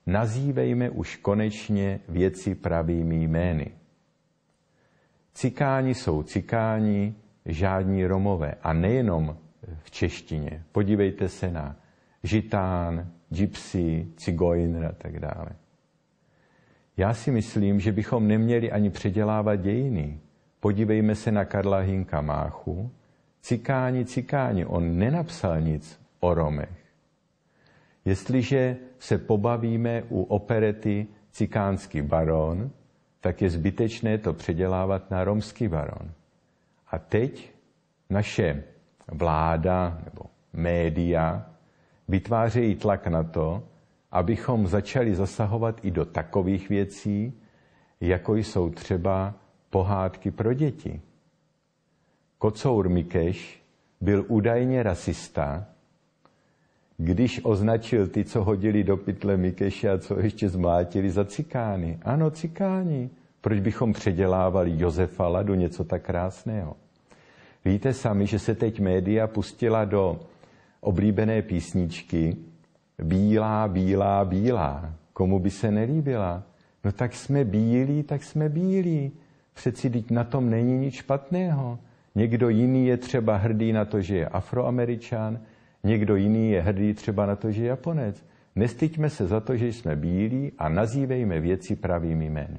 nazývejme už konečně věci pravými jmény. Cikáni jsou cikáni, žádní Romové. A nejenom v češtině. Podívejte se na žitán, gypsy, cigojner a tak dále. Já si myslím, že bychom neměli ani předělávat dějiny. Podívejme se na Karla Hynka Máchu. Cikáni, on nenapsal nic o Romech. Jestliže se pobavíme u operety Cikánský baron, tak je zbytečné to předělávat na romský baron. A teď naše vláda nebo média vytvářejí tlak na to, abychom začali zasahovat i do takových věcí, jako jsou třeba pohádky pro děti. Kocour Mikeš byl údajně rasista, když označil ty, co hodili do pytle Mikeše a co ještě zmlátili za cikány. Ano, cikáni. Proč bychom předělávali Josefa Ladu, něco tak krásného? Víte sami, že se teď média pustila do oblíbené písničky Bílá, bílá, bílá. Komu by se nelíbila? No tak jsme bílí. Přeci teď na tom není nic špatného. Někdo jiný je třeba hrdý na to, že je Afroameričan, někdo jiný je hrdý třeba na to, že je Japonec. Nestyďme se za to, že jsme bílí a nazývejme věci pravými jmény.